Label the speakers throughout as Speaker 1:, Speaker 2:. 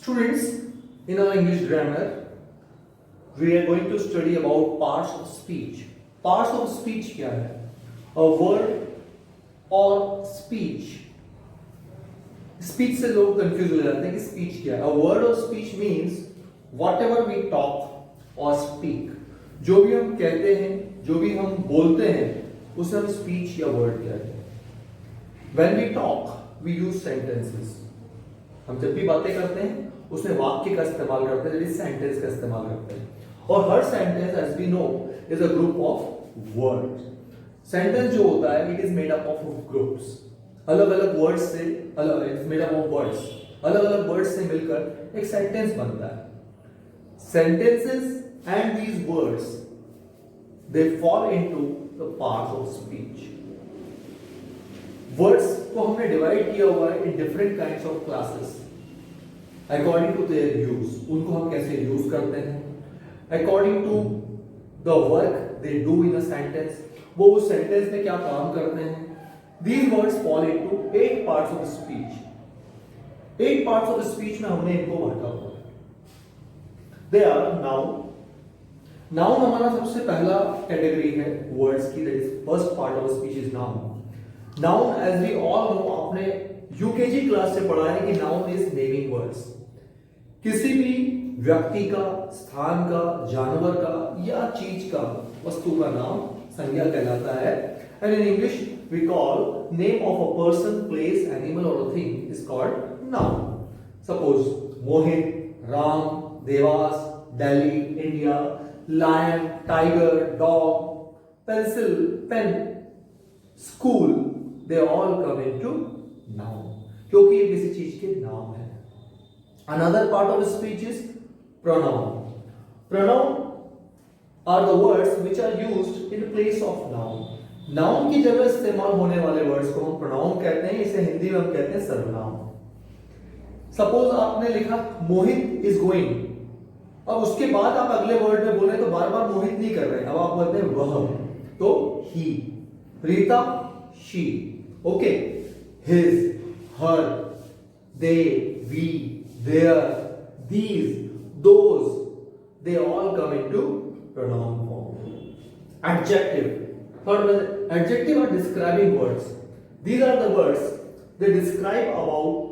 Speaker 1: Students, in our English grammar, we are going to study about parts of speech. Parts of speech क्या है? A word or speech. Speech से लोग confuse हो जाते हैं कि speech क्या है? A word or speech means whatever we talk or speak. जो भी हम कहते हैं, जो भी हम बोलते हैं, उसे हम speech या word कहते हैं. When we talk, we use sentences. हम जब भी बातें करते हैं उसमें वाक्य का इस्तेमाल करते हैं, जैसे सेंटेंस का इस्तेमाल करते हैं. और हर sentence as we know is a group of words. Sentence जो होता है it is made up of groups. अलग अलग वर्ड्स से it's made up of words. अलग अलग वर्ड्स से मिलकर एक सेंटेंस बनता है. Sentences and these words they fall into the parts of speech. Words को हमने डिवाइड किया हुआ है in different kinds of classes according to their use. उनको हम कैसे यूज करते हैं according to the work they do in a sentence. वो उस सेंटेंस में क्या काम करते हैं. These words fall into 8 parts of speech. 8 parts of speech में हमने इनको बांटा हुआ है. They are noun. नाउन हमारा सबसे पहला कैटेगरी है वर्ड्स की. That is first part of speech is noun. Noun as we all know, आपने यूकेजी क्लास से पढ़ा है कि नाउन इज नेमिंग वर्ड्स. किसी भी व्यक्ति का, स्थान का, जानवर का या चीज का, वस्तु का नाम संज्ञा कहलाता है. And in English we call name of a person, place, animal और a thing is called noun. Suppose Mohit, Ram, Dewas, Delhi, India, lion, tiger, dog, pencil, pen, school, they all come into noun, क्योंकि ये किसी चीज के नाम है. Another part of speech is pronoun. Pronoun are the words which are used in place of noun. Noun की जगह इस्तेमाल होने वाले वर्ड्स को हम pronoun कहते हैं. इसे हिंदी में हम कहते हैं सर्वनाम. सपोज आपने लिखा मोहित इज गोइंग. अब उसके बाद आप अगले वर्ड में बोले तो बार बार मोहित नहीं कर रहे, अब आप बोलते हैं वह, तो ही. Rita, she. Okay, his, her, they, we, their, these, those, they all come into pronoun form. Adjective. Third one, adjective are describing words. These are the words they describe about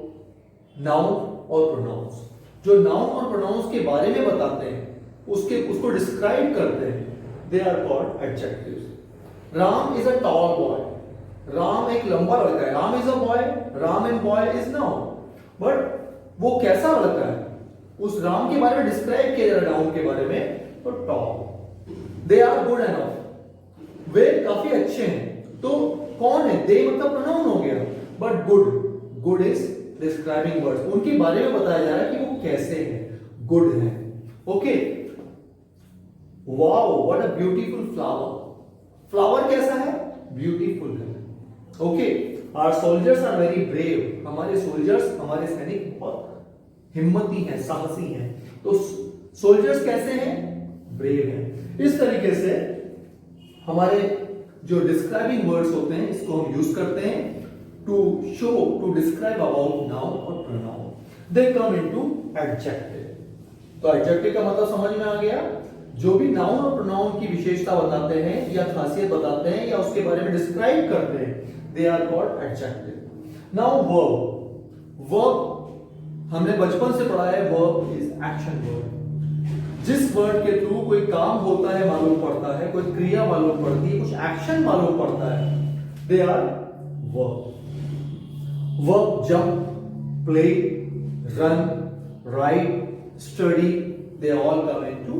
Speaker 1: noun or pronouns. जो noun और pronouns के बारे में बताते हैं, उसको describe करते हैं, they are called adjectives. Ram is a tall boy. Ram एक लंबा लड़का है. Ram is a boy. Ram and boy is noun. But वो कैसा लड़का है, उस राम के बारे में डिस्क्राइब किया जा रहा है नाउन के बारे में, तो tall. They are good enough. वे काफी अच्छे हैं. तो कौन है, दे मतलब प्रोनाउन हो गया. But good is describing words. उनके बारे में बताया जा रहा है कि वो कैसे हैं, गुड हैं. Okay. Wow what a beautiful flower. Flower कैसा है, ब्यूटीफुल है. Okay. Our soldiers are very brave. हमारे सोल्जर्स, हमारे सैनिक बहुत हिम्मती हैं, साहसी हैं. तो सोल्जर्स कैसे हैं, ब्रेव हैं. इस तरीके से हमारे जो डिस्क्राइबिंग वर्ड्स होते हैं इसको हम यूज करते हैं to show, to describe about noun और pronoun. They come into adjective. तो एडजेक्टिव का मतलब समझ में आ गया. जो भी नाउन और प्रोनाउन की विशेषता बताते हैं या खासियत बताते हैं या उसके बारे में डिस्क्राइब करते हैं, they are called adjective. Now verb हमने बचपन से पढ़ा है. Verb is action word. जिस वर्ड के थ्रू कोई काम होता है मालूम पड़ता है, कोई क्रिया मालूम पड़ती है, कुछ एक्शन मालूम पड़ता है, they are verb. Verb jump, play, run, write, study, they all come into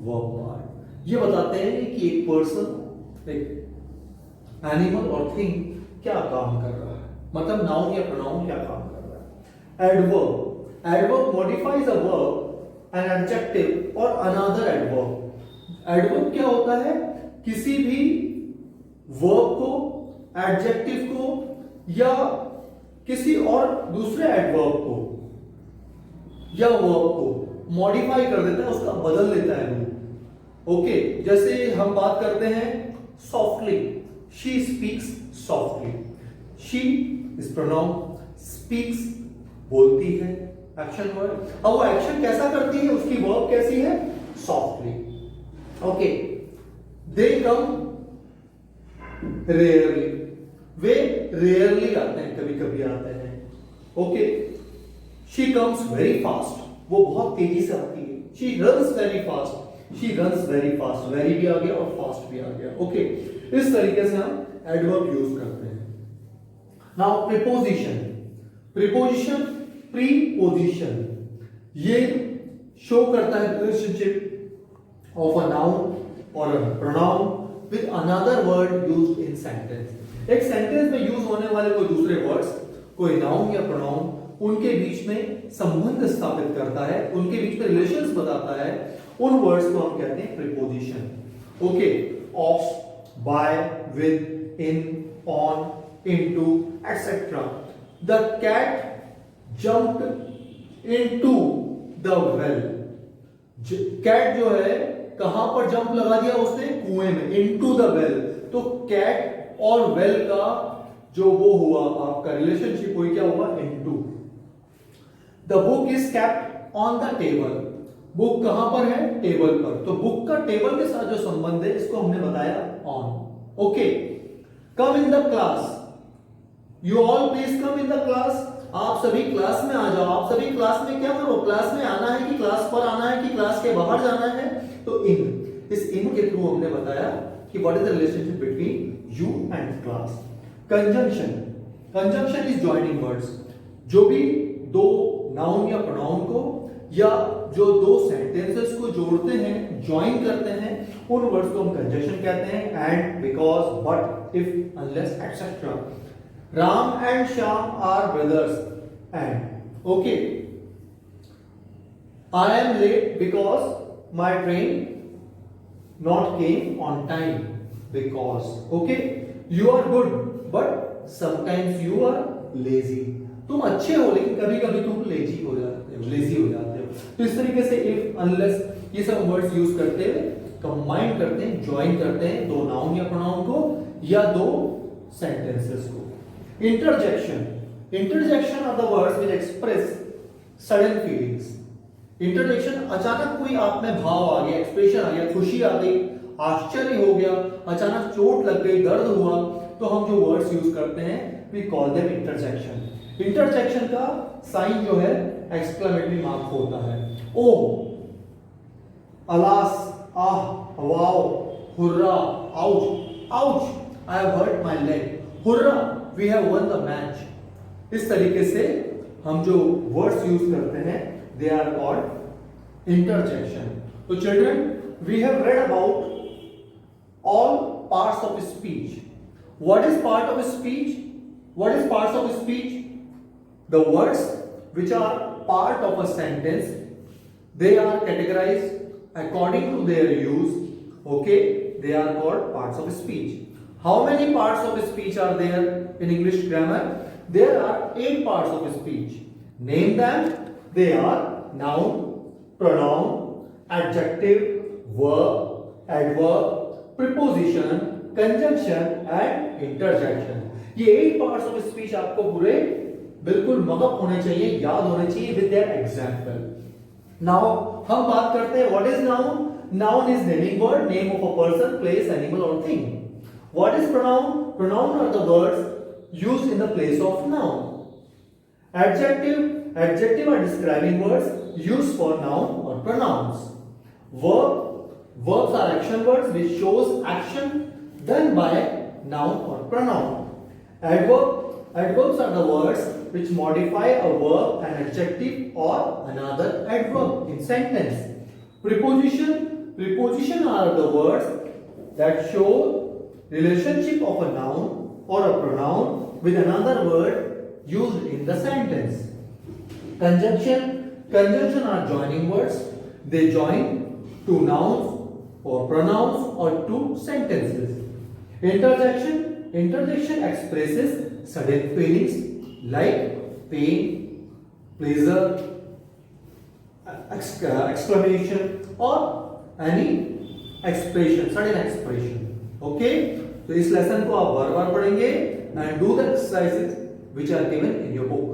Speaker 1: verb part. ये बताते हैं कि एक पर्सन, एक एनिमल और थिंग क्या काम कर रहा है, मतलब नाउन या प्रोनाउन क्या काम कर रहा है. Adverb modifies a verb, an adjective और अनदर एडवर्ब. एडवर्ब क्या होता है, किसी भी वर्ब को, एडजेक्टिव को या किसी और दूसरे एडवर्ब को या वर्ब को मॉडिफाई कर देता है, उसका बदल देता है रूप. ओके. जैसे हम बात करते हैं softly. She speaks softly. She is pronoun. Speaks बोलती है, एक्शन वर्ड। अब वो एक्शन कैसा करती है, उसकी वर्ब कैसी है, सॉफ्टली। ओके, दे कम रेयरली, वे रेयरली आते हैं, कभी कभी आते हैं। Okay, she comes very fast, वो बहुत तेजी से आती है। She runs very fast, she runs very fast, very भी आ गया और फास्ट भी आ गया। ओके, इस तरीके से हम एडवर्ब यूज करते हैं। नाउ प्रीपोजिशन, प्रीपोजिशन प्रीपोजिशन, ये शो करता है रिलेशनशिप ऑफ अ नाउन और a pronoun with another word used in sentence. एक सेंटेंस में यूज होने वाले कोई दूसरे वर्ड्स, कोई नाउन या प्रोनाउन, उनके बीच में संबंध स्थापित करता है, उनके बीच में रिलेशंस बताता है, उन वर्ड्स को हम कहते हैं preposition. Okay, of, by, with, in, on, into, etcetera. The cat jumped into the well, cat जो है कहां पर जंप लगा दिया उसने, कुएं में, into the well। तो कैट और वेल का जो वो हुआ आपका रिलेशनशिप हुई, क्या हुआ, into। The book is kept on the table, book कहां पर है, टेबल पर। तो बुक का टेबल के साथ जो संबंध है इसको हमने बताया on। Okay, come in the class, you all please come in the class, आप सभी क्लास में आ जाओ। आप सभी क्लास में क्या करो, क्लास में आना है कि क्लास पर आना है कि क्लास के बाहर जाना है, तो इन, इस इन के थ्रू हमने बताया कि what is the relationship between you and class. Conjunction, conjunction is joining words, जो भी दो नाउन या प्रोनाउन को या जो दो सेंटेंसेस को जोड़ते हैं, ज्वाइन करते हैं, उन वर्ड्स को हम कंजंक्शन कहते हैं। And, because, but, if, unless, etcetera. Ram and Shyam are brothers and okay, I am late because my train not came on time because okay, you are good but sometimes you are lazy, तुम अच्छे हो लेकिन कभी कभी तुम lazy हो जाते हो, लेजी हो जाते हो। तो इस तरीके से if, unless ये सब वर्ड्स यूज करते हुए कंबाइन करते हैं, ज्वाइन करते हैं दो नाउन या प्रोनाउन को या दो सेंटेंसेस को। Interjection, interjection are the words which express sudden feelings। Interjection, अचानक कोई आप में भाव आ गया, एक्सप्रेशन आ गया, खुशी आ गई, आश्चर्य हो गया, अचानक चोट लग गई, दर्द हुआ, तो हम जो वर्ड्स यूज करते हैं we call them interjection। Interjection का साइन जो है एक्सक्लेमेटरी मार्क होता है। Oh, alas, ah, wow, hurrah, ouch, ouch, I have hurt my leg, hurrah, we have won the match। इस तरीके से हम जो वर्ड्स यूज करते हैं they are called interjection। तो children, we have read about all parts of speech। what is part of speech, what is parts of speech? The words which are part of a sentence, they are categorized according to their use। okay, they are called parts of speech। How many parts of speech are there in English grammar? There are 8 parts of speech। Name them. They are noun, pronoun, adjective, verb, adverb, preposition, conjunction and interjection। ये 8 parts of speech आपको पूरे बिल्कुल मगप होने चाहिए, याद होने चाहिए with their example। Now हम बात करते हैं what is noun? Noun is naming word, name of a person, place, animal or thing। What is pronoun? Pronoun are the words used in the place of noun। Adjective, adjective are describing words used for noun or pronouns। Verb, verbs are action words which shows action done by noun or pronoun। Adverb, adverbs are the words which modify a verb, an adjective or another adverb in sentence। Preposition, preposition are the words that show relationship of a noun or a pronoun with another word used in the sentence। Conjunction, conjunction are joining words, they join two nouns or pronouns or two sentences। Interjection, interjection expresses sudden feelings like pain, pleasure, exclamation or any expression, sudden expression। Okay, तो इस lesson को आप बार बार पढ़ेंगे and do the exercises which are given in your book.